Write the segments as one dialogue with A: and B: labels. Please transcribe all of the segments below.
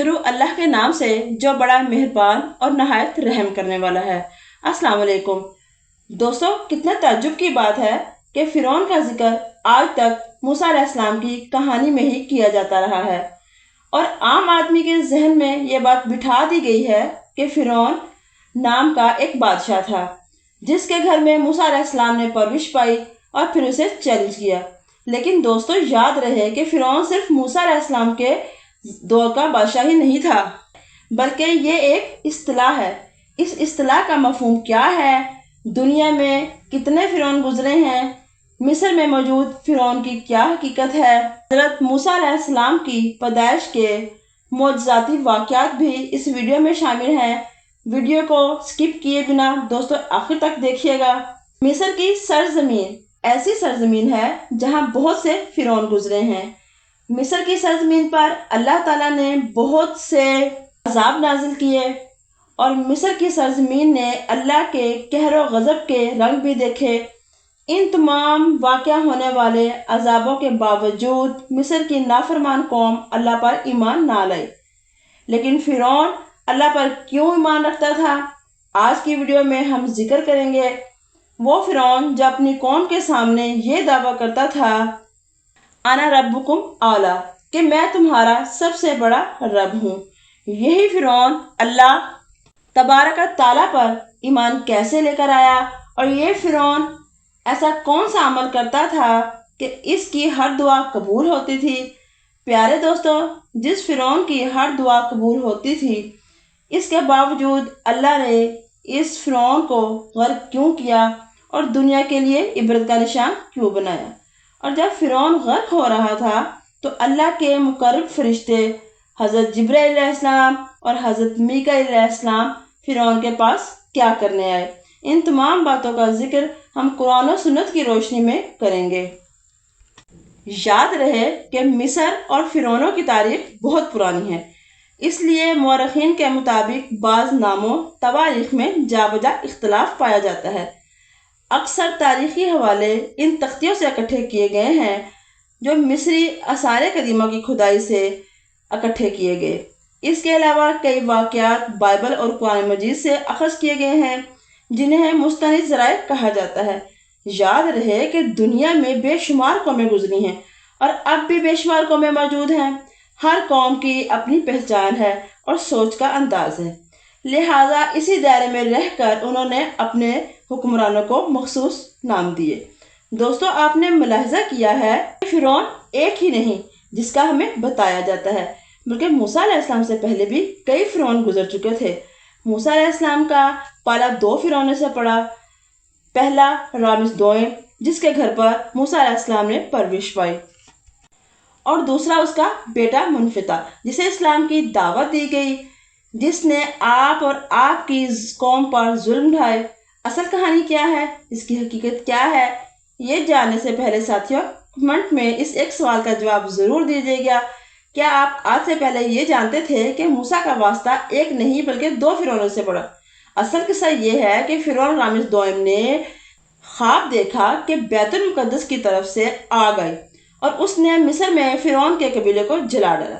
A: شروع اللہ کے نام سے جو بڑا مہربان اور نہایت رحم کرنے والا ہے۔ السلام علیکم دوستو، کتنا تعجب کی بات ہے کہ فرعون کا ذکر آج تک موسیٰ علیہ السلام کی کہانی میں ہی کیا جاتا رہا ہے، اور عام آدمی کے ذہن میں یہ بات بٹھا دی گئی ہے کہ فرعون نام کا ایک بادشاہ تھا جس کے گھر میں موسیٰ علیہ السلام نے پرورش پائی اور پھر اسے چیلنج کیا۔ لیکن دوستو، یاد رہے کہ فرعون صرف موسیٰ علیہ السلام کے دور کا بادشاہ ہی نہیں تھا، بلکہ یہ ایک اصطلاح ہے۔ اس اصطلاح کا مفہوم کیا ہے؟ دنیا میں کتنے فرعون گزرے ہیں؟ مصر میں موجود فرعون کی کیا حقیقت ہے؟ حضرت موسیٰ علیہ السلام کی پیدائش کے معجزاتی واقعات بھی اس ویڈیو میں شامل ہیں۔ ویڈیو کو سکپ کیے بنا دوستو آخر تک دیکھیے گا۔ مصر کی سرزمین ایسی سرزمین ہے جہاں بہت سے فرعون گزرے ہیں۔ مصر کی سرزمین پر اللہ تعالیٰ نے بہت سے عذاب نازل کیے، اور مصر کی سرزمین نے اللہ کے قہر و غضب کے رنگ بھی دیکھے۔ ان تمام واقع ہونے والے عذابوں کے باوجود مصر کی نافرمان قوم اللہ پر ایمان نہ لائی۔ لیکن فرعون اللہ پر کیوں ایمان رکھتا تھا؟ آج کی ویڈیو میں ہم ذکر کریں گے۔ وہ فرعون جو اپنی قوم کے سامنے یہ دعویٰ کرتا تھا، انا ربکم اعلی، کہ میں تمہارا سب سے بڑا رب ہوں، یہی فرعون اللہ تبارک تعالیٰ پر ایمان کیسے لے کر آیا؟ اور یہ فرعون ایسا کون سا عمل کرتا تھا کہ اس کی ہر دعا قبول ہوتی تھی؟ پیارے دوستو، جس فرعون کی ہر دعا قبول ہوتی تھی، اس کے باوجود اللہ نے اس فرعون کو غرق کیوں کیا اور دنیا کے لیے عبرت کا نشان کیوں بنایا؟ اور جب فرعون غرق ہو رہا تھا تو اللہ کے مقرب فرشتے حضرت جبرائیل علیہ السلام اور حضرت میکائیل علیہ السلام فرعون کے پاس کیا کرنے آئے؟ ان تمام باتوں کا ذکر ہم قرآن و سنت کی روشنی میں کریں گے۔ یاد رہے کہ مصر اور فرعونوں کی تاریخ بہت پرانی ہے، اس لیے مورخین کے مطابق بعض ناموں تواریخ میں جا بجا اختلاف پایا جاتا ہے۔ اکثر تاریخی حوالے ان تختیوں سے اکٹھے کیے گئے ہیں جو مصری آثار قدیمہ کی کھدائی سے اکٹھے کیے گئے۔ اس کے علاوہ کئی واقعات بائبل اور قرآن مجید سے اخذ کیے گئے ہیں جنہیں مستند ذرائع کہا جاتا ہے۔ یاد رہے کہ دنیا میں بے شمار قومیں گزری ہیں اور اب بھی بے شمار قومیں موجود ہیں۔ ہر قوم کی اپنی پہچان ہے اور سوچ کا انداز ہے، لہٰذا اسی دائرے میں رہ کر انہوں نے اپنے حکمرانوں کو مخصوص نام دیے۔ دوستو، آپ نے ملاحظہ کیا ہے کہ فرعون ایک ہی نہیں جس کا ہمیں بتایا جاتا ہے، بلکہ موسیٰ علیہ السلام سے پہلے بھی کئی فرعون گزر چکے تھے۔ موسیٰ علیہ السلام کا پالا دو فرعونوں سے پڑا۔ پہلا رامس دوئم، جس کے گھر پر موسیٰ علیہ السلام نے پرورش پائی، اور دوسرا اس کا بیٹا منفتح، جسے اسلام کی دعوت دی گئی، جس نے آپ اور آپ کی قوم پر ظلم ڈھائے۔ اصل کہانی کیا ہے؟ اس کی حقیقت کیا ہے؟ یہ جاننے سے پہلے ساتھیوں، کمنٹ میں اس ایک سوال کا جواب ضرور دیجیے گا۔ کیا آپ آج سے پہلے یہ جانتے تھے کہ موسیٰ کا واسطہ ایک نہیں بلکہ دو فرعونوں سے پڑا؟ اصل قصہ یہ ہے کہ فرعون رامس دوئم نے خواب دیکھا کہ بیت المقدس کی طرف سے آگ آئی اور اس نے مصر میں فرعون کے قبیلے کو جلا ڈالا،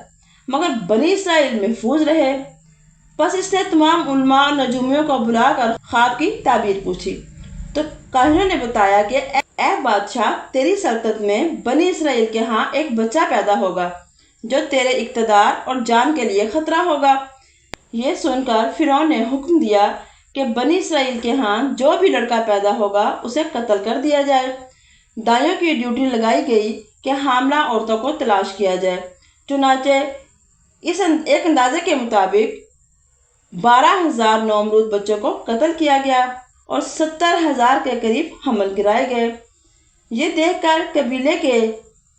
A: مگر بنی اسرائیل محفوظ رہے۔ بس اس نے تمام علماء اور نجومیوں کو بلا کر خواب کی تعبیر پوچھی، تو کاہنوں نے بتایا کہ اے بادشاہ، تیری سلطنت میں بنی اسرائیل کے ہاں ایک بچہ پیدا ہوگا جو تیرے اقتدار اور جان کے لیے خطرہ ہوگا۔ یہ سن کر فرعون نے حکم دیا کہ بنی اسرائیل کے ہاں جو بھی لڑکا پیدا ہوگا اسے قتل کر دیا جائے۔ دائیوں کی ڈیوٹی لگائی گئی کہ حاملہ عورتوں کو تلاش کیا جائے۔ چنانچہ اس ایک اندازے کے مطابق 12,000 نومولود بچوں کو قتل کیا گیا اور 70,000 کے قریب حمل گرائے گئے۔ یہ دیکھ کر قبیلے کے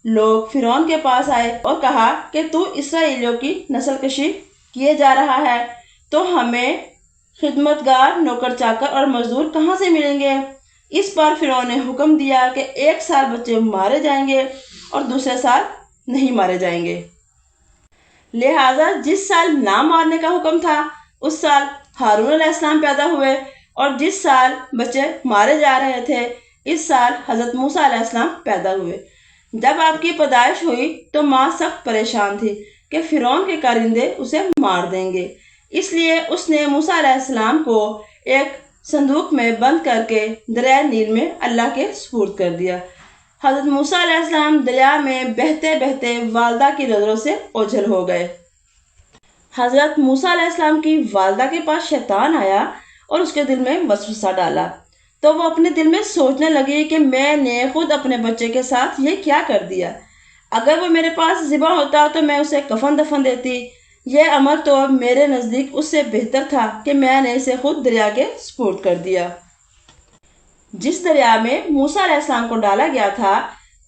A: لوگ فرعون کے پاس آئے اور کہا کہ تو اسرائیلیوں کی نسل کشی کیے جا رہا ہے، تو ہمیں خدمتگار، نوکر چاکر اور مزدور کہاں سے ملیں گے؟ اس پر فرعون نے حکم دیا کہ ایک سال بچے مارے جائیں گے اور دوسرے سال نہیں مارے جائیں گے۔ لہٰذا جس سال نہ مارنے کا حکم تھا اس سال ہارون علیہ السلام پیدا ہوئے، اور جس سال بچے مارے جا رہے تھے اس سال حضرت موسیٰ علیہ السلام پیدا ہوئے۔ جب آپ کی پیدائش ہوئی تو ماں سخت پریشان تھی، کہ فرعون کے کارندے اسے مار دیں گے، اس لیے اس نے موسیٰ علیہ السلام کو ایک صندوق میں بند کر کے دریائے نیل میں اللہ کے سپرد کر دیا۔ حضرت موسیٰ علیہ السلام دریا میں بہتے بہتے والدہ کی نظروں سے اوجھل ہو گئے۔ حضرت موسیٰ علیہ السلام کی والدہ کے پاس شیطان آیا اور اس کے دل میں وسوسہ ڈالا، تو وہ اپنے دل میں سوچنے لگی کہ میں نے خود اپنے بچے کے ساتھ یہ کیا کر دیا۔ اگر وہ میرے پاس ذبح ہوتا تو میں اسے کفن دفن دیتی۔ یہ امر تو میرے نزدیک اس سے بہتر تھا کہ میں نے اسے خود دریا کے سپرد کر دیا۔ جس دریا میں موسیٰ علیہ السلام کو ڈالا گیا تھا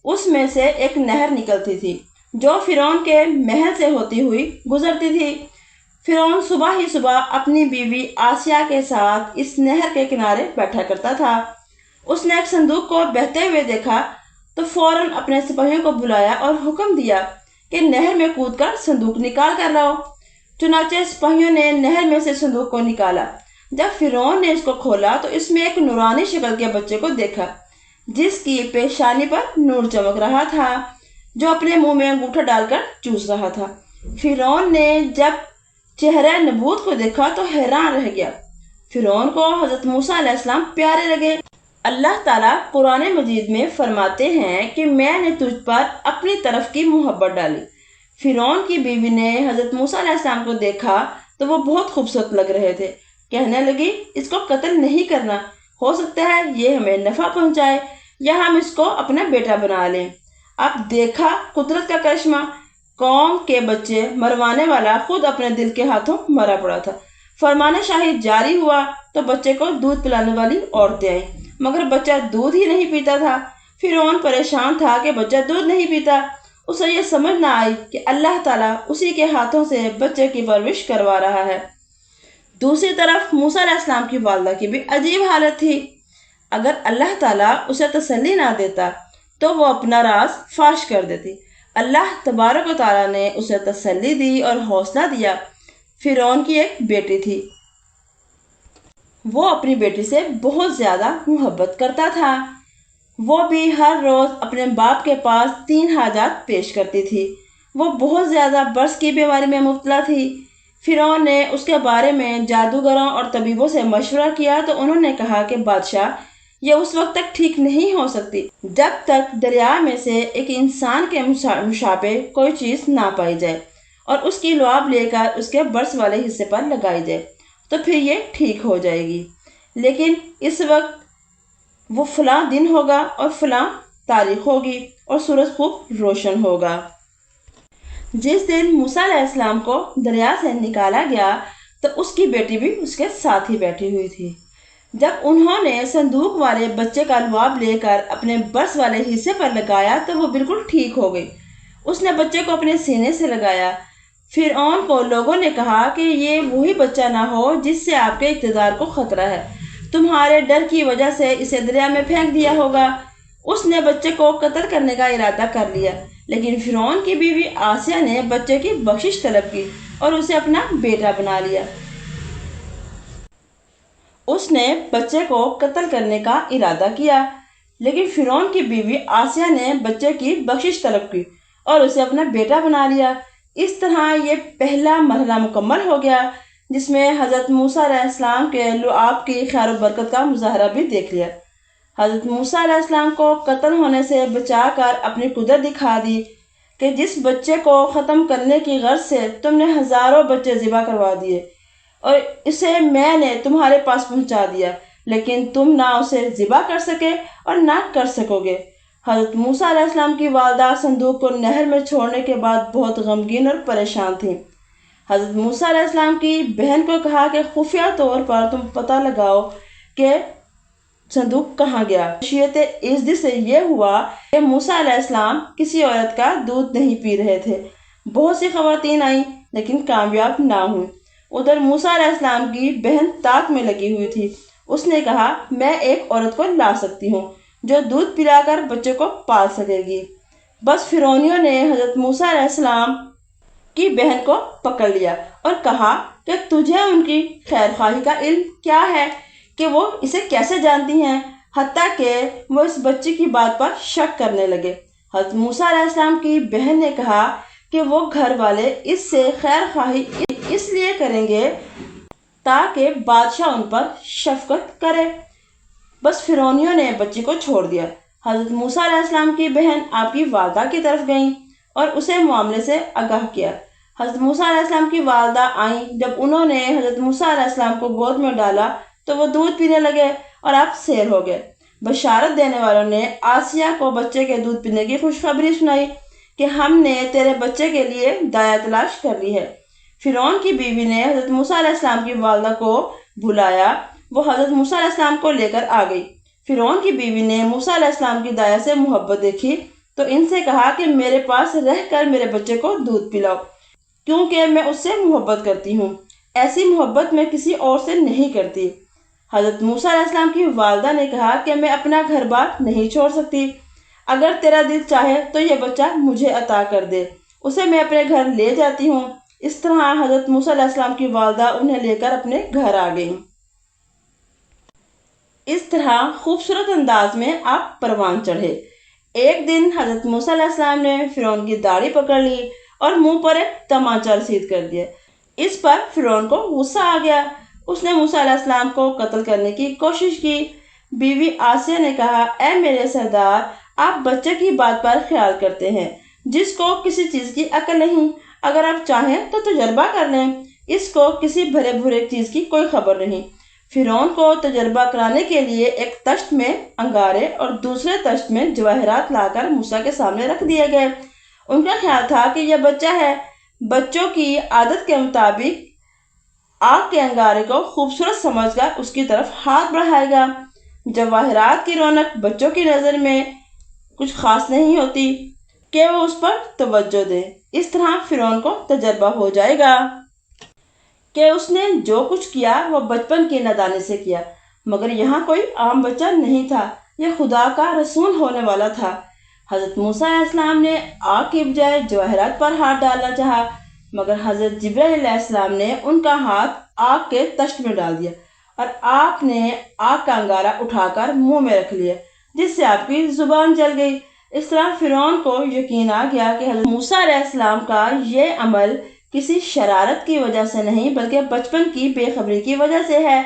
A: اس میں سے ایک نہر نکلتی تھی جو فرعون کے محل سے ہوتی ہوئی گزرتی تھی۔ فرعون صبح ہی صبح اپنی بیوی آسیہ کے ساتھ اس نہر کے کنارے بیٹھا کرتا تھا۔ اس نے ایک صندوق کو بہتے ہوئے دیکھا تو فوراً اپنے سپاہیوں کو بلایا اور حکم دیا کہ نہر میں کود کر صندوق نکال کر لاؤ۔ چنانچہ سپاہیوں نے نہر میں سے صندوق کو نکالا۔ جب فرعون نے اس کو کھولا تو اس میں ایک نورانی شکل کے بچے کو دیکھا جس کی پیشانی پر نور چمک رہا تھا، جو اپنے منہ میں انگوٹھا ڈال کر چوس رہا تھا۔ فرعون نے جب چہرہ نبوت کو دیکھا تو حیران رہ گیا۔ فرعون کو حضرت موسیٰ علیہ السلام پیارے لگے۔ اللہ تعالیٰ قرآن مجید میں فرماتے ہیں کہ میں نے تجھ پر اپنی طرف کی محبت ڈالی۔ فرعون کی بیوی نے حضرت موسیٰ علیہ السلام کو دیکھا تو وہ بہت خوبصورت لگ رہے تھے۔ کہنے لگی اس کو قتل نہیں کرنا، ہو سکتا ہے یہ ہمیں نفع پہنچائے یا ہم اس کو اپنا بیٹا بنا لیں۔ اب دیکھا قدرت کا کرشمہ، قوم کے بچے مروانے والا خود اپنے دل کے ہاتھوں مرا پڑا تھا۔ فرمان شاہی جاری ہوا تو بچے کو دودھ پلانے والی عورتیں آئیں، مگر بچہ دودھ ہی نہیں پیتا تھا۔ فرعون پریشان تھا کہ بچہ دودھ نہیں پیتا۔ اسے یہ سمجھ نہ آئی کہ اللہ تعالیٰ اسی کے ہاتھوں سے بچے کی پرورش کروا رہا ہے۔ دوسری طرف موسیٰ علیہ السلام کی والدہ کی بھی عجیب حالت تھی۔ اگر اللہ تعالیٰ اسے تسلی نہ دیتا تو وہ اپنا راز فاش کر دیتی۔ اللہ تبارک و تعالیٰ نے اسے تسلی دی اور حوصلہ دیا۔ فرعون کی ایک بیٹی تھی، وہ اپنی بیٹی سے بہت زیادہ محبت کرتا تھا۔ وہ بھی ہر روز اپنے باپ کے پاس 3 حاجات پیش کرتی تھی۔ وہ بہت زیادہ برص کی بیماری میں مبتلا تھی۔ فرعون نے اس کے بارے میں جادوگروں اور طبیبوں سے مشورہ کیا تو انہوں نے کہا کہ بادشاہ یہ اس وقت تک ٹھیک نہیں ہو سکتی جب تک دریا میں سے ایک انسان کے مشابہ کوئی چیز نہ پائی جائے اور اس کی لعاب لے کر اس کے برص والے حصے پر لگائی جائے تو پھر یہ ٹھیک ہو جائے گی، لیکن اس وقت وہ فلاں دن ہوگا اور فلاں تاریخ ہوگی اور سورج خوب روشن ہوگا۔ جس دن موسیٰ علیہ السلام کو دریا سے نکالا گیا تو اس کی بیٹی بھی اس کے ساتھ ہی بیٹھی ہوئی تھی۔ جب انہوں نے صندوق والے بچے کا لعاب لے کر اپنے برص والے حصے پر لگایا تو وہ بالکل ٹھیک ہو گئی۔ اس نے بچے کو اپنے سینے سے لگایا۔ فرعون کو لوگوں نے کہا کہ یہ وہی بچہ نہ ہو جس سے آپ کے اقتدار کو خطرہ ہے، تمہارے ڈر کی وجہ سے اسے دریا میں پھینک دیا ہوگا۔ اس نے بچے کو قتل کرنے کا ارادہ کر لیا، لیکن فرعون کی بیوی آسیہ نے بچے کی بخشش طلب کی اور اسے اپنا بیٹا بنا لیا۔ اس نے بچے کو قتل کرنے کا ارادہ کیا، لیکن فرعون کی بیوی آسیہ نے بچے کی بخشش طلب کی اور اسے اپنا بیٹا بنا لیا۔ اس طرح یہ پہلا مرحلہ مکمل ہو گیا جس میں حضرت موسیٰ علیہ السلام کے لعاب کی خیر و برکت کا مظاہرہ بھی دیکھ لیا۔ حضرت موسیٰ علیہ السلام کو قتل ہونے سے بچا کر اپنی قدرت دکھا دی کہ جس بچے کو ختم کرنے کی غرض سے تم نے ہزاروں بچے ذبح کروا دیے اور اسے میں نے تمہارے پاس پہنچا دیا، لیکن تم نہ اسے ذبح کر سکے اور نہ کر سکو گے۔ حضرت موسیٰ علیہ السلام کی والدہ صندوق کو نہر میں چھوڑنے کے بعد بہت غمگین اور پریشان تھیں۔ حضرت موسیٰ علیہ السلام کی بہن کو کہا کہ خفیہ طور پر تم پتہ لگاؤ کہ صندوق کہاں گیا۔ خشیت عزت سے یہ ہوا کہ موسیٰ علیہ السلام کسی عورت کا دودھ نہیں پی رہے تھے۔ بہت سی خواتین آئیں لیکن کامیاب نہ ہوئیں۔ ادھر موسیٰ علیہ السلام کی بہن طاق میں لگی ہوئی تھی۔ اس نے کہا میں ایک عورت کو لا سکتی ہوں جو دودھ پلا کر بچے کو پال سکے گی۔ بس فرعونیوں نے حضرت موسیٰ علیہ السلام کی بہن کو پکڑ لیا اور کہا کہ تجھے ان کی خیر خواہی کا علم کیا ہے کہ وہ اسے کیسے جانتی ہیں، حتیٰ کہ وہ اس بچے کی بات پر شک کرنے لگے۔ حضرت موسیٰ علیہ السلام کی بہن نے کہا کہ وہ گھر والے اس سے خیر خواہی اس لیے کریں گے تاکہ بادشاہ ان پر شفقت کرے۔ بس فرعونیوں نے بچی کو چھوڑ دیا۔ حضرت موسیٰ علیہ السلام کی بہن آپ کی والدہ کی طرف گئیں اور اسے معاملے سے آگاہ کیا۔ حضرت موسیٰ علیہ السلام کی والدہ آئیں۔ جب انہوں نے حضرت موسیٰ علیہ السلام کو گود میں ڈالا تو وہ دودھ پینے لگے اور آپ سیر ہو گئے۔ بشارت دینے والوں نے آسیہ کو بچے کے دودھ پینے کی خوشخبری سنائی کہ ہم نے تیرے بچے کے لیے دایا تلاش کر لی ہے۔ فرعون کی بیوی نے حضرت موسیٰ علیہ السلام کی والدہ کو بلایا۔ وہ حضرت موسیٰ علیہ السلام کو لے کر آ گئی۔ فرعون کی بیوی نے موسیٰ علیہ السلام کی دایا سے محبت دیکھی تو ان سے کہا کہ میرے پاس رہ کر میرے بچے کو دودھ پلاؤ، کیونکہ میں اس سے محبت کرتی ہوں۔ ایسی محبت میں کسی اور سے نہیں کرتی۔ حضرت موسیٰ علیہ السلام کی والدہ نے کہا کہ میں اپنا گھر بار نہیں چھوڑ سکتی۔ اگر تیرا دل چاہے تو یہ بچہ مجھے عطا کر دے، اسے میں اپنے گھر لے جاتی ہوں۔ اس طرح حضرت موسیٰ علیہ السلام کی والدہ انہیں لے کر اپنے گھر آ گئیں۔ اس طرح خوبصورت انداز میں آپ پروان چڑھے۔ ایک دن حضرت موسیٰ علیہ السلام نے فرعون کی داڑھی پکڑ لی اور منہ پر ایک تمانچہ رسید کر دیا۔ اس پر فرعون کو غصہ آ گیا۔ اس نے موسیٰ علیہ السلام کو قتل کرنے کی کوشش کی۔ بیوی آسیہ نے کہا، اے میرے سردار، آپ بچے کی بات پر خیال کرتے ہیں جس کو کسی چیز کی عقل نہیں۔ اگر آپ چاہیں تو تجربہ کر لیں، اس کو کسی بھرے بھرے چیز کی کوئی خبر نہیں۔ فرعون کو تجربہ کرانے کے لیے ایک تشت میں انگارے اور دوسرے تشت میں جواہرات لا کر موسیٰ کے سامنے رکھ دیے گئے۔ ان کا خیال تھا کہ یہ بچہ ہے۔ بچوں کی عادت کے مطابق آگ کے انگارے کو خوبصورت سمجھ کر اس کی طرف ہاتھ بڑھائے گا۔ جواہرات کی رونق بچوں کی نظر میں کچھ خاص نہیں ہوتی کہ وہ اس پر توجہ دے۔ اس طرح فرعون کو تجربہ ہو جائے گا کہ اس نے جو کچھ کیا وہ بچپن کی نادانی سے کیا، مگر یہاں کوئی عام بچہ نہیں تھا، یہ خدا کا رسول ہونے والا تھا۔ حضرت موسیٰ علیہ السلام نے آگ کی بجائے جواہرات پر ہاتھ ڈالنا چاہا، مگر حضرت جبرائیل علیہ السلام نے ان کا ہاتھ آگ کے تشت میں ڈال دیا اور آپ نے آگ کا انگارہ اٹھا کر منہ میں رکھ لیا، جس سے آپ کی زبان جل گئی۔ اس طرح فرعون کو یقین آ گیا کہ حضرت موسیٰ علیہ السلام کا یہ عمل کسی شرارت کی وجہ سے نہیں بلکہ بچپن کی بے خبری کی وجہ سے ہے۔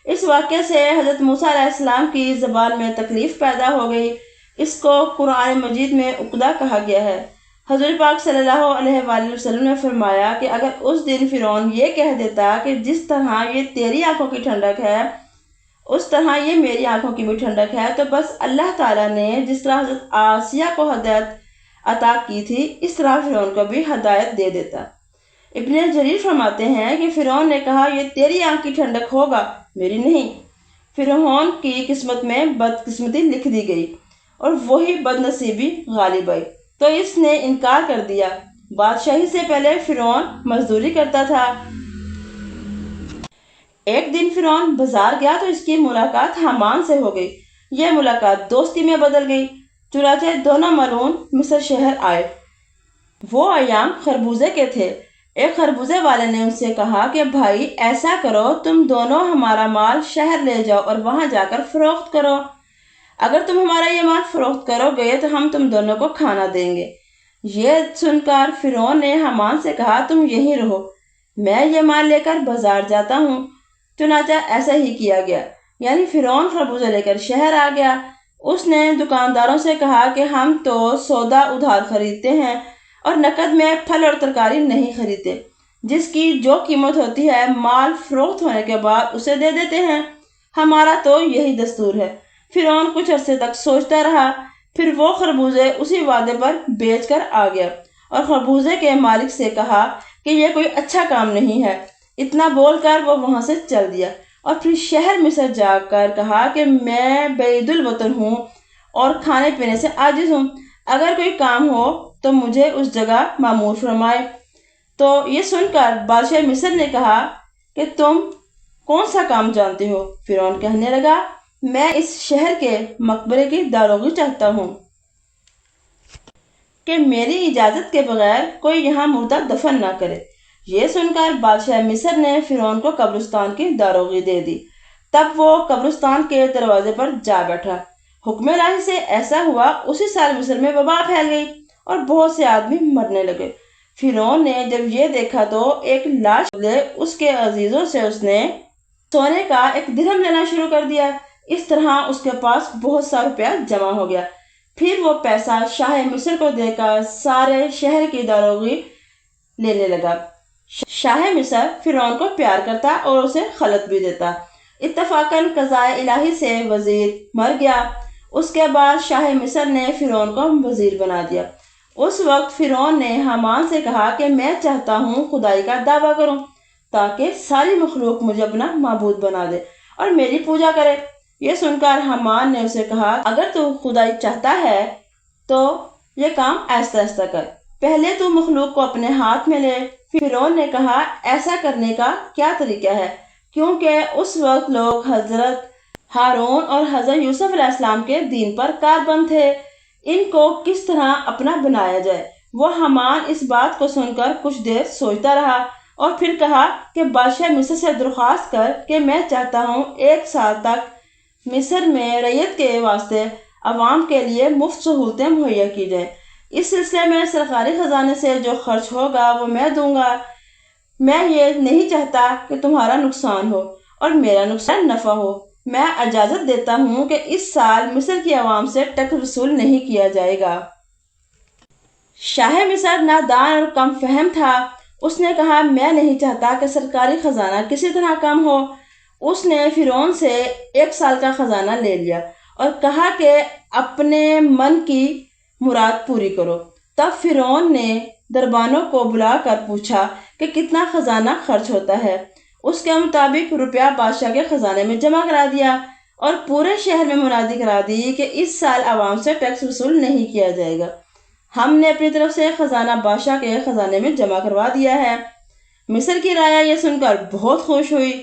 A: اس واقعے سے حضرت موسیٰ علیہ السلام کی زبان میں تکلیف پیدا ہو گئی۔ اس کو قرآن مجید میں عقدہ کہا گیا ہے۔ حضور پاک صلی اللہ علیہ وآلہ وسلم نے فرمایا کہ اگر اس دن فرعون یہ کہہ دیتا کہ جس طرح یہ تیری آنکھوں کی ٹھنڈک ہے اس طرح یہ میری آنکھوں کی بھی ٹھنڈک ہے، تو بس اللہ تعالیٰ نے جس طرح حضرت آسیہ کو ہدایت عطا کی تھی اس طرح فرعون کو بھی ہدایت دے دیتا۔ ابن جریر فرماتے ہیں کہ فرعون نے کہا یہ تیری آنکھ کی ٹھنڈک ہوگا، میری نہیں۔ فرعون کی قسمت میں بدقسمتی لکھ دی گئی اور وہی بد نصیبی غالب آئی تو اس نے انکار کر دیا۔ بادشاہی سے پہلے فرعون مزدوری کرتا تھا۔ ایک دن فرعون بازار گیا تو اس کی ملاقات حامان سے ہو گئی۔ یہ ملاقات دوستی میں بدل گئی، چنانچہ دونوں ملعون مصر شہر آئے۔ وہ ایام خربوزے کے تھے۔ ایک خربوزے والے نے ان سے کہا کہ بھائی ایسا کرو، تم دونوں ہمارا مال شہر لے جاؤ اور وہاں جا کر فروخت کرو۔ اگر تم ہمارا یہ مال فروخت کرو گے تو ہم تم دونوں کو کھانا دیں گے۔ یہ سن کر فرعون نے حامان سے کہا تم یہیں رہو، میں یہ مال لے کر بازار جاتا ہوں۔ چنانچہ ایسا ہی کیا گیا، یعنی فرعون خربوزہ لے کر شہر آ گیا۔ اس نے دکانداروں سے کہا کہ ہم تو سودا ادھار خریدتے ہیں اور نقد میں پھل اور ترکاری نہیں خریدتے، جس کی جو قیمت ہوتی ہے مال فروخت ہونے کے بعد اسے دے دیتے ہیں، ہمارا تو یہی دستور ہے۔ فرعون کچھ عرصے تک سوچتا رہا، پھر وہ خربوزے اسی وعدے پر بیچ کر آ گیا اور خربوزے کے مالک سے کہا کہ یہ کوئی اچھا کام نہیں ہے۔ اتنا بول کر وہ وہاں سے چل دیا اور پھر شہر مصر جا کر کہا کہ میں بعید الوطن ہوں اور کھانے پینے سے عاجز ہوں، اگر کوئی کام ہو تو مجھے اس جگہ مامور فرمائے۔ تو یہ سن کر بادشاہ مصر نے کہا کہ تم کون سا کام جانتے ہو؟ فرعون کہنے لگا میں اس شہر کے مقبرے کی داروغی چاہتا ہوں کہ میری اجازت کے بغیر کوئی یہاں مردہ دفن نہ کرے۔ یہ سن کر بادشاہ مصر نے فرعون کو قبرستان کی داروغی دے دی۔ تب وہ قبرستان کے دروازے پر جا بیٹھا۔ حکم الہی سے ایسا ہوا اسی سال مصر میں وبا پھیل گئی اور بہت سے آدمی مرنے لگے۔ فرعون نے جب یہ دیکھا تو ایک لاش لے اس کے عزیزوں سے اس نے سونے کا ایک درہم لینا شروع کر دیا۔ اس طرح اس کے پاس بہت سا روپیہ جمع ہو گیا۔ پھر وہ پیسہ شاہ مصر کو دے کر سارے شہر کی داروغی لینے لگا۔ شاہ مصر فرعون کو پیار کرتا اور اسے خلعت بھی دیتا۔ اتفاقاً قضاء الہی سے وزیر مر گیا۔ اس کے بعد شاہ مصر نے فرعون کو وزیر بنا دیا۔ اس وقت فرعون نے حامان سے کہا کہ میں چاہتا ہوں خدائی کا دعویٰ کروں تاکہ ساری مخلوق مجھے اپنا معبود بنا دے اور میری پوجا کرے۔ یہ سن کر حامان نے اسے کہا اگر تو خدائی چاہتا ہے تو یہ کام آہستہ آہستہ کر، پہلے تو مخلوق کو اپنے ہاتھ میں لے۔ فرعون نے کہا ایسا کرنے کا کیا طریقہ ہے، کیونکہ اس وقت لوگ حضرت ہارون اور حضرت یوسف علیہ السلام کے دین پر کاربند تھے، ان کو کس طرح اپنا بنایا جائے۔ وہ حامان اس بات کو سن کر کچھ دیر سوچتا رہا اور پھر کہا کہ بادشاہ مصر سے درخواست کر کہ میں چاہتا ہوں 1 سال تک مصر میں رعیت کے واسطے عوام کے لیے مفت سہولتیں مہیا کی جائیں۔ اس سلسلے میں سرکاری خزانے سے جو خرچ ہوگا وہ میں دوں گا۔ میں یہ نہیں چاہتا کہ تمہارا نقصان ہو اور میرا نقصان نفع ہو۔ میں اجازت دیتا ہوں کہ اس سال مصر کی عوام سے ٹیکس وصول نہیں کیا جائے گا۔ شاہ مصر نادان اور کم فہم تھا۔ اس نے کہا میں نہیں چاہتا کہ سرکاری خزانہ کسی طرح کم ہو۔ اس نے فرعون سے 1 سال کا خزانہ لے لیا اور کہا کہ اپنے من کی مراد پوری کرو۔ تب فرعون نے دربانوں کو بلا کر پوچھا کہ کتنا خزانہ خرچ ہوتا ہے۔ اس کے مطابق روپیہ بادشاہ کے خزانے میں جمع کرا دیا اور پورے شہر میں منادی کرا دی کہ اس سال عوام سے ٹیکس وصول نہیں کیا جائے گا۔ ہم نے اپنی طرف سے خزانہ بادشاہ کے خزانے میں جمع کروا دیا ہے۔ مصر کی رایا یہ سن کر بہت خوش ہوئی۔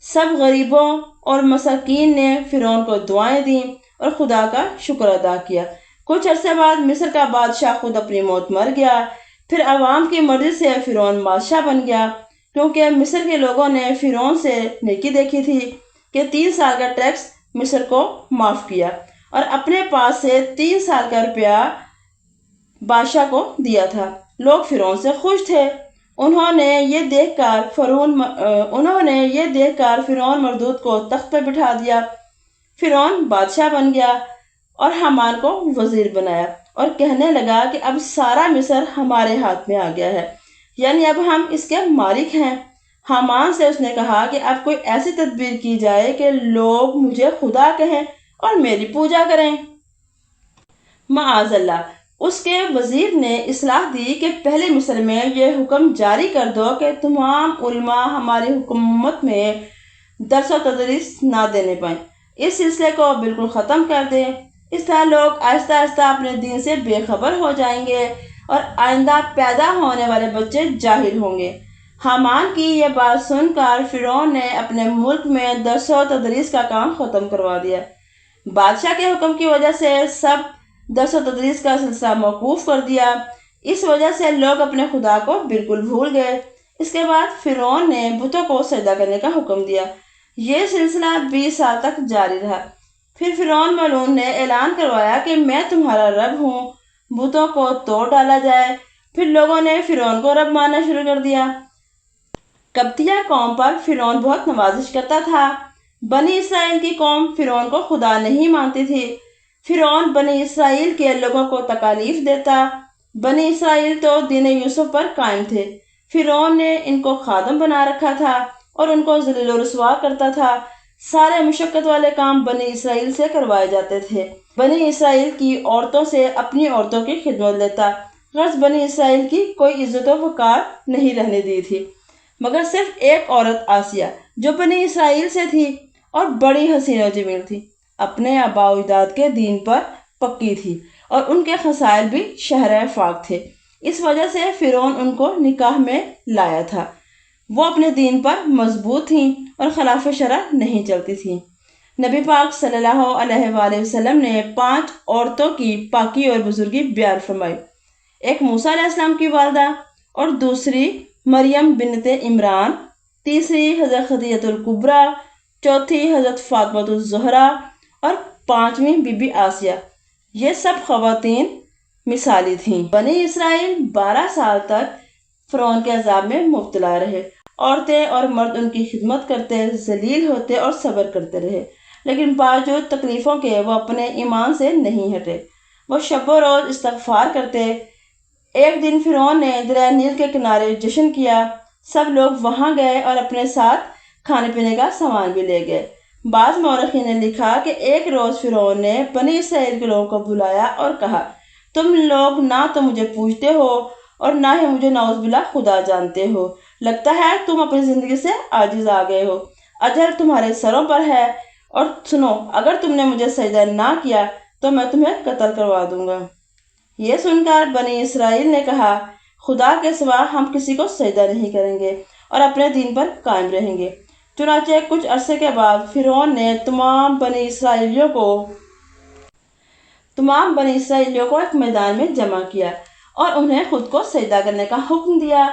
A: سب غریبوں اور مساکین نے فرعون کو دعائیں دیں اور خدا کا شکر ادا کیا۔ کچھ عرصے بعد مصر کا بادشاہ خود اپنی موت مر گیا۔ پھر عوام کی مرضی سے فرعون بادشاہ بن گیا، کیونکہ مصر کے لوگوں نے فرعون سے نیکی دیکھی تھی کہ 3 سال کا ٹیکس مصر کو معاف کیا اور اپنے پاس سے 3 سال کا روپیہ بادشاہ کو دیا تھا۔ لوگ فرعون سے خوش تھے۔ انہوں نے یہ دیکھ کر فرعون مردود کو تخت پہ بٹھا دیا۔ فرعون بادشاہ بن گیا اور حامان کو وزیر بنایا اور کہنے لگا کہ اب سارا مصر ہمارے ہاتھ میں آ گیا ہے، یعنی اب ہم اس کے مالک ہیں۔ حامان سے اس نے کہا کہ اب کوئی ایسی تدبیر کی جائے کہ لوگ مجھے خدا کہیں اور میری پوجا کریں۔ معاذ اللہ، اس کے وزیر نے اصلاح دی کہ پہلے مصر میں یہ حکم جاری کر دو کہ تمام علماء ہماری حکومت میں درس و تدریس نہ دینے پائیں، اس سلسلے کو بالکل ختم کر دیں۔ اس طرح لوگ آہستہ آہستہ اپنے دین سے بے خبر ہو جائیں گے اور آئندہ پیدا ہونے والے بچے جاہل ہوں گے۔ حامان کی یہ بات سن کر فرعون نے اپنے ملک میں درس و تدریس کا کام ختم کروا دیا۔ بادشاہ کے حکم کی وجہ سے سب درس و تدریس کا سلسلہ موقوف کر دیا۔ اس وجہ سے لوگ اپنے خدا کو بالکل بھول گئے۔ اس کے بعد فرعون نے بتوں کو سجدہ کرنے کا حکم دیا۔ یہ سلسلہ 20 سال تک جاری رہا۔ پھر فرعون ملعون نے اعلان کروایا کہ میں تمہارا رب ہوں، بتوں کو توڑ ڈالا جائے۔ پھر لوگوں نے فرعون کو رب ماننا شروع کر دیا۔ قبطیہ قوم پر فرعون بہت نوازش کرتا تھا۔ بنی اسرائیل کی قوم فرعون کو خدا نہیں مانتی تھی۔ فرعون بنی اسرائیل کے لوگوں کو تکالیف دیتا۔ بنی اسرائیل تو دین یوسف پر قائم تھے۔ فرعون نے ان کو خادم بنا رکھا تھا اور ان کو ذلیل و رسوا کرتا تھا۔ سارے مشقت والے کام بنی اسرائیل سے کروائے جاتے تھے۔ بنی اسرائیل کی عورتوں سے اپنی عورتوں کی خدمت لیتا، غرض بنی اسرائیل کی کوئی عزت و وقار نہیں رہنے دی تھی، مگر صرف ایک عورت آسیہ جو بنی اسرائیل سے تھی اور بڑی حسین و جمیل تھی، اپنے آباء و اجداد کے دین پر پکی تھی اور ان کے خصائل بھی شہر فاق تھے۔ اس وجہ سے فرعون ان کو نکاح میں لایا تھا۔ وہ اپنے دین پر مضبوط تھیں اور خلاف شرع نہیں چلتی تھیں۔ نبی پاک صلی اللہ علیہ وآلہ وسلم نے 5 عورتوں کی پاکی اور بزرگی بیان فرمائی۔ ایک موسیٰ علیہ السلام کی والدہ اور دوسری مریم بنت عمران، تیسری حضرت خدیجہ الکبریٰ، چوتھی حضرت فاطمہ الزہرا اور 5ویں بی بی آسیہ۔ یہ سب خواتین مثالی تھیں۔ بنی اسرائیل 12 سال تک فرعون کے عذاب میں مبتلا رہے۔ عورتیں اور مرد ان کی خدمت کرتے، ذلیل ہوتے اور صبر کرتے رہے، لیکن باوجود تکلیفوں کے وہ اپنے ایمان سے نہیں ہٹے۔ وہ شب و روز استغفار کرتے۔ ایک دن فرعون نے دریائے نیل کے کنارے جشن کیا۔ سب لوگ وہاں گئے اور اپنے ساتھ کھانے پینے کا سامان بھی لے گئے۔ بعض مورخین نے لکھا کہ ایک روز فرعون نے بنی اسرائیل کے لوگوں کو بلایا اور کہا، تم لوگ نہ تو مجھے پوچھتے ہو اور نہ ہی مجھے نعوذ باللہ خدا جانتے ہو۔ لگتا ہے تم اپنی زندگی سے عاجز آ گئے ہو۔ اجر تمہارے سروں پر ہے، اور سنو، اگر تم نے مجھے سجدہ نہ کیا تو میں تمہیں قتل کروا دوں گا۔ یہ سن کر بنی اسرائیل نے کہا، خدا کے سوا ہم کسی کو سجدہ نہیں کریں گے اور اپنے دین پر قائم رہیں گے۔ چنانچہ کچھ عرصے کے بعد فرعون نے تمام بنی اسرائیلیوں کو ایک میدان میں جمع کیا اور انہیں خود کو سجدہ کرنے کا حکم دیا،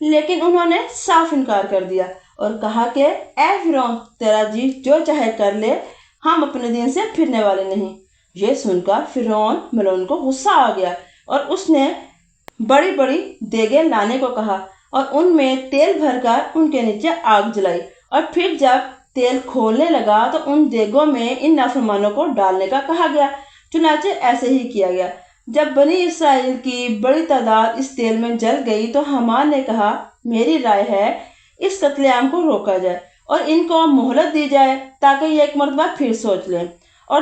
A: لیکن انہوں نے صاف انکار کر دیا اور کہا کہ اے فرعون، تیرا جی جو چاہے کر لے، ہم اپنے دین سے پھرنے والے نہیں۔ یہ سن کر فرعون ملعون کو غصہ آ گیا اور اس نے بڑی بڑی دیگیں لانے کو کہا اور ان میں تیل بھر کر ان کے نیچے آگ جلائی، اور پھر جب تیل کھولنے لگا تو ان دیگوں میں ان نافرمانوں کو ڈالنے کا کہا گیا۔ چنانچہ ایسے ہی کیا گیا۔ جب بنی اسرائیل کی بڑی تعداد اس تیل میں جل گئی تو حامان نے کہا، میری رائے ہے اس قتل عام کو روکا جائے اور ان کو مہلت دی جائے تاکہ یہ ایک مرتبہ پھر سوچ لیں اور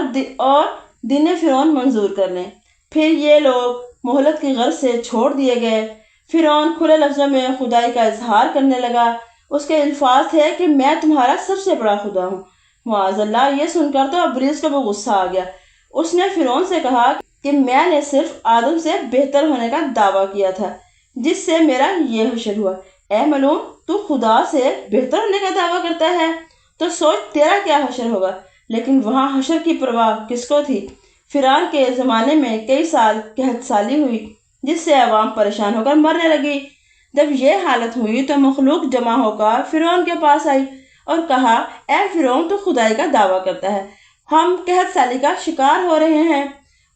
A: دین فرعون منظور کر لیں۔ پھر یہ لوگ مہلت کی غرض سے چھوڑ دیے گئے۔ فرعون کھلے لفظوں میں خدائی کا اظہار کرنے لگا۔ اس کے الفاظ تھے کہ میں تمہارا سب سے بڑا خدا ہوں۔ معاذ اللہ! یہ سن کر تو ابلیس کو بھی غصہ آ گیا۔ اس نے فرعون سے کہا کہ میں نے صرف آدم سے بہتر ہونے کا دعویٰ کیا تھا، جس سے میرا یہ حشر ہوا۔ اے ملعون، تو خدا سے بہتر ہونے کا دعویٰ کرتا ہے، تو سوچ تیرا کیا حشر ہوگا۔ لیکن وہاں حشر کی پرواہ کس کو تھی؟ فرعون کے زمانے میں کئی سال قحط سالی ہوئی، جس سے عوام پریشان ہو کر مرنے لگی۔ جب یہ حالت ہوئی تو مخلوق جمع ہو کر فرعون کے پاس آئی اور کہا، اے فرعون، تو خدائی کا دعویٰ کرتا ہے، ہم قحط سالی کا شکار ہو رہے ہیں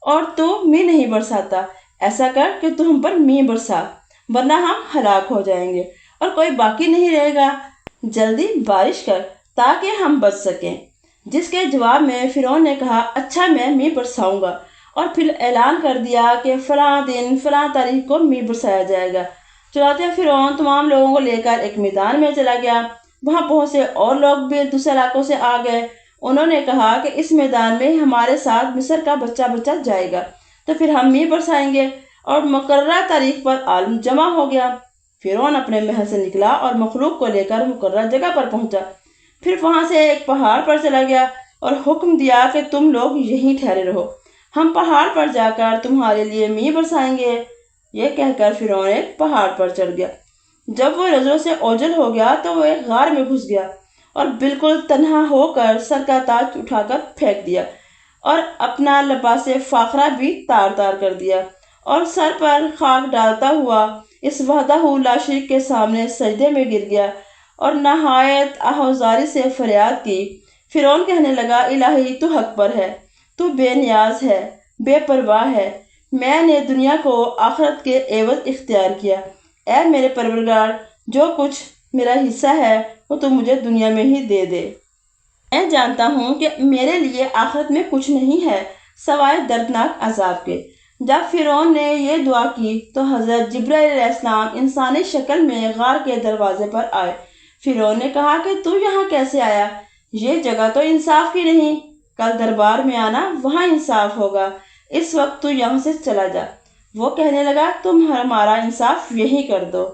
A: اور تو مینہ نہیں برساتا۔ ایسا کر کہ تو ہم پر مینہ برسا، ورنہ ہم ہلاک ہو جائیں گے اور کوئی باقی نہیں رہے گا۔ جلدی بارش کر تاکہ ہم بچ سکیں۔ جس کے جواب میں فرعون نے کہا، اچھا، میں مینہ برساؤں گا، اور پھر اعلان کر دیا کہ فلاں دن فلاں تاریخ کو مینہ برسایا جائے گا۔ چنانچہ فرعون تمام لوگوں کو لے کر ایک میدان میں چلا گیا۔ وہاں بہت سے اور لوگ بھی دوسرے علاقوں سے آ گئے۔ انہوں نے کہا کہ اس میدان میں ہمارے ساتھ مصر کا بچہ جائے گا تو پھر ہم مینہ برسائیں گے، اور مقررہ تاریخ پر عالم جمع ہو گیا۔ فرعون اپنے محل سے نکلا اور مخلوق کو لے کر مقررہ جگہ پر پہنچا۔ پھر وہاں سے ایک پہاڑ پر چلا گیا اور حکم دیا کہ تم لوگ یہیں ٹھہرے رہو، ہم پہاڑ پر جا کر تمہارے لیے مینہ برسائیں گے۔ یہ کہہ کر فرعون ایک پہاڑ پر چڑھ گیا۔ جب وہ نظروں سے اوجھل ہو گیا تو وہ ایک غار میں گھس گیا اور بالکل تنہا ہو کر سر کا تاج اٹھا کر پھینک دیا اور اپنا لباس فاخرہ بھی تار تار کر دیا، اور سر پر خاک ڈالتا ہوا اس وحدہ لا شریک کے سامنے سجدے میں گر گیا اور نہایت آہوازاری سے فریاد کی۔ فرعون کہنے لگا، الہی، تو حق پر ہے، تو بے نیاز ہے، بے پرواہ ہے۔ میں نے دنیا کو آخرت کے عوض اختیار کیا۔ اے میرے پروردگار، جو کچھ میرا حصہ ہے وہ تو مجھے دنیا میں ہی دے دے۔ میں جانتا ہوں کہ میرے لیے آخرت میں کچھ نہیں ہے سوائے دردناک عذاب کے۔ جب فرعون نے یہ دعا کی تو حضرت جبرائیل علیہ السلام انسانی شکل میں غار کے دروازے پر آئے۔ فرعون نے کہا کہ تو یہاں کیسے آیا؟ یہ جگہ تو انصاف کی نہیں، کل دربار میں آنا، وہاں انصاف ہوگا، اس وقت تو یہاں سے چلا جا۔ وہ کہنے لگا، تم ہمارا انصاف یہی کر دو،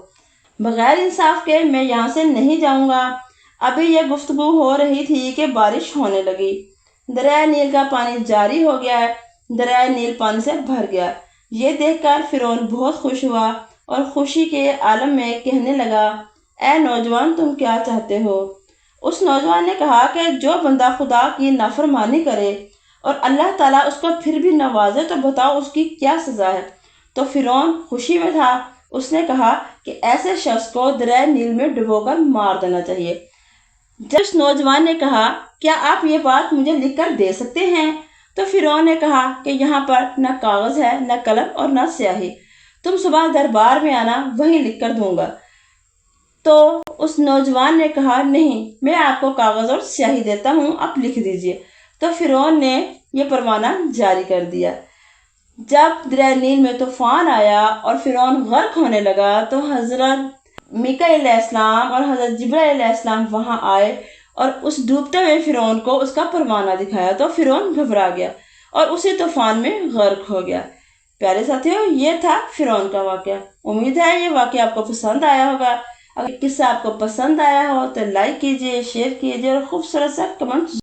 A: بغیر انصاف کے میں یہاں سے نہیں جاؤں گا۔ ابھی یہ گفتگو ہو رہی تھی کہ بارش ہونے لگی۔ دریائے نیل کا پانی جاری ہو گیا ہے، دریائے نیل پانی سے بھر گیا۔ یہ دیکھ کر فرعون بہت خوش ہوا اور خوشی کے عالم میں کہنے لگا، اے نوجوان، تم کیا چاہتے ہو؟ اس نوجوان نے کہا کہ جو بندہ خدا کی نافرمانی کرے اور اللہ تعالیٰ اس کو پھر بھی نوازے تو بتاؤ اس کی کیا سزا ہے؟ تو فرعون خوشی میں تھا۔ اس نے کہا کہ ایسے شخص کو دریائے نیل میں ڈبو کر مار دینا چاہیے۔ جب اس نوجوان نے کہا، کیا آپ یہ بات مجھے لکھ کر دے سکتے ہیں؟ تو فرعون نے کہا کہ یہاں پر نہ کاغذ ہے، نہ قلم اور نہ سیاہی۔ تم صبح دربار میں آنا، وہیں لکھ کر دوں گا۔ تو اس نوجوان نے کہا، نہیں، میں آپ کو کاغذ اور سیاہی دیتا ہوں، آپ لکھ دیجئے۔ تو فرعون نے یہ پروانہ جاری کر دیا۔ جب دریائے نیل میں طوفان آیا اور فرعون غرق ہونے لگا تو حضرت میکائیل علیہ السلام اور حضرت جبرائیل علیہ السلام وہاں آئے اور اس ڈوبتے ہوئے فرعون کو اس کا پروانہ دکھایا تو فرعون گھبرا گیا اور اسی طوفان میں غرق ہو گیا۔ پیارے ساتھیوں، یہ تھا فرعون کا واقعہ۔ امید ہے یہ واقعہ آپ کو پسند آیا ہوگا۔ اگر قصہ آپ کو پسند آیا ہو تو لائک کیجئے، شیئر کیجئے اور خوبصورت سا کمنٹ